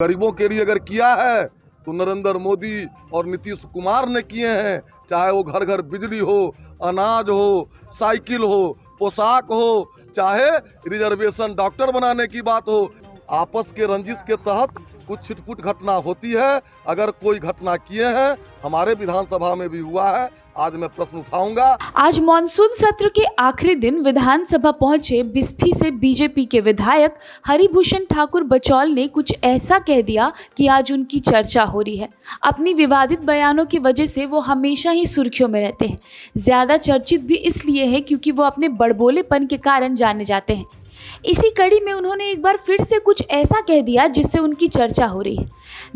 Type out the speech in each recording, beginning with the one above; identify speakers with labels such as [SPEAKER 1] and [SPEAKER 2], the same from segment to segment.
[SPEAKER 1] गरीबों के लिए अगर किया है तो नरेंद्र मोदी और नीतीश कुमार ने किए हैं। चाहे वो घर घर बिजली हो, अनाज हो, साइकिल हो, पोशाक हो, चाहे रिजर्वेशन डॉक्टर बनाने की बात हो। आपस के रंजिश के तहत कुछ छिटपुट घटना होती है। अगर कोई घटना किए हैं, हमारे विधानसभा में भी हुआ है, आज मैं प्रश्न उठाऊंगा।
[SPEAKER 2] आज मॉनसून सत्र के आखिरी दिन विधानसभा पहुंचे बिस्फी से बीजेपी के विधायक हरिभूषण ठाकुर बचौल ने कुछ ऐसा कह दिया कि आज उनकी चर्चा हो रही है। अपनी विवादित बयानों की वजह से वो हमेशा ही सुर्खियों में रहते हैं। ज़्यादा चर्चित भी इसलिए है क्योंकि वो अपने बड़बोलेपन के कारण जाने जाते हैं। इसी कड़ी में उन्होंने एक बार फिर से कुछ ऐसा कह दिया जिससे उनकी चर्चा हो रही है।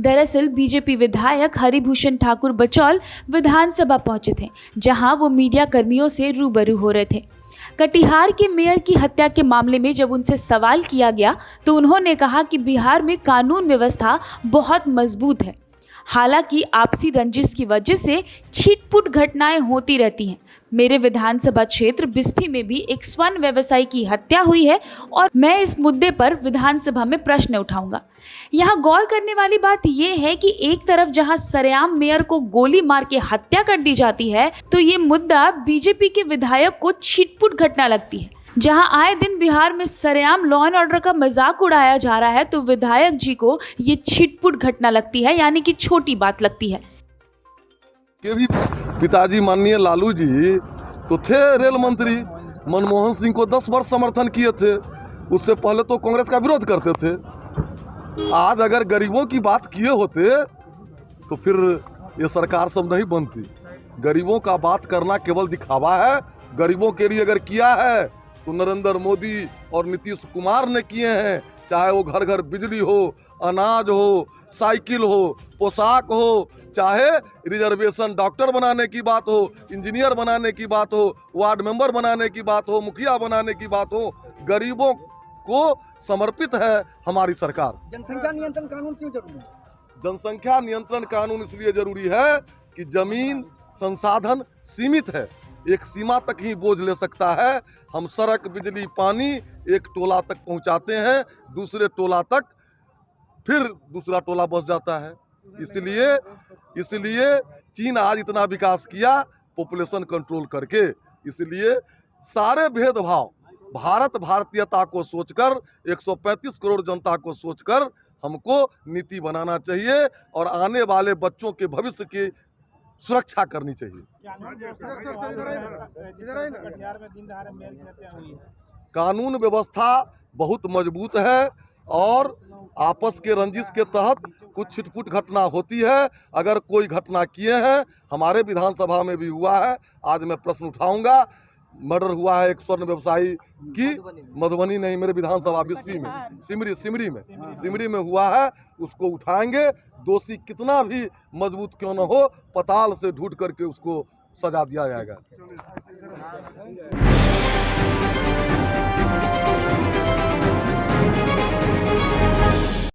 [SPEAKER 2] दरअसल बीजेपी विधायक हरिभूषण ठाकुर बचौल विधानसभा पहुंचे थे, जहां वो मीडिया कर्मियों से रूबरू हो रहे थे। कटिहार के मेयर की हत्या के मामले में जब उनसे सवाल किया गया तो उन्होंने कहा कि बिहार में कानून व्यवस्था बहुत मजबूत है। हालांकि आपसी रंजिश की वजह से छिटपुट घटनाएं होती रहती हैं। मेरे विधानसभा क्षेत्र बिस्फी में भी एक स्वर्ण व्यवसायी की हत्या हुई है और मैं इस मुद्दे पर विधानसभा में प्रश्न उठाऊंगा। यहाँ गौर करने वाली बात यह है कि एक तरफ जहाँ सरेआम मेयर को गोली मार के हत्या कर दी जाती है, तो ये मुद्दा बीजेपी के विधायक को छिटपुट घटना लगती है। जहां आए दिन बिहार में सरेआम लॉ एंड ऑर्डर का मजाक उड़ाया जा रहा है, तो विधायक जी को ये छिटपुट घटना लगती है, यानी कि छोटी बात लगती है।
[SPEAKER 1] के भी पिताजी माननीय लालू जी तो थे रेल मंत्री, मनमोहन सिंह को 10 वर्ष समर्थन किए थे। उससे पहले तो कांग्रेस का विरोध करते थे। आज अगर गरीबों की बात किए होते तो फिर ये सरकार सब नहीं बनती। गरीबों का बात करना केवल दिखावा है। गरीबों के लिए अगर किया है तो नरेंद्र मोदी और नीतीश कुमार ने किए हैं। चाहे वो घर घर बिजली हो, अनाज हो, साइकिल हो, पोशाक हो, चाहे रिजर्वेशन डॉक्टर बनाने की बात हो, इंजीनियर बनाने की बात हो, वार्ड मेंबर बनाने की बात हो, मुखिया बनाने की बात हो, गरीबों को समर्पित है हमारी सरकार।
[SPEAKER 3] जनसंख्या नियंत्रण कानून क्यों जरूरी है?
[SPEAKER 1] जनसंख्या नियंत्रण कानून इसलिए जरूरी है कि जमीन संसाधन सीमित है, एक सीमा तक ही बोझ ले सकता है। हम सड़क, बिजली, पानी एक टोला तक पहुंचाते हैं, दूसरे टोला तक फिर दूसरा टोला बस जाता है। इसलिए चीन आज इतना विकास किया पॉपुलेशन कंट्रोल करके। इसलिए सारे भेदभाव भारत भारतीयता को सोचकर, 135 करोड़ जनता को सोचकर हमको नीति बनाना चाहिए और आने वाले बच्चों के भविष्य की सुरक्षा करनी चाहिए। कानून व्यवस्था बहुत मजबूत है और आपस के रंजिश के तहत कुछ छिटपुट घटना होती है। अगर कोई घटना किए हैं, हमारे विधानसभा में भी हुआ है, आज मैं प्रश्न उठाऊंगा। मर्डर हुआ है एक स्वर्ण व्यवसायी की, मधुबनी नहीं, मेरे विधानसभा बिस्फी में, सिमरी में हुआ है। उसको उठाएंगे, दोषी कितना भी मजबूत क्यों न हो, पताल से ढूंढ करके उसको सजा दिया जाएगा।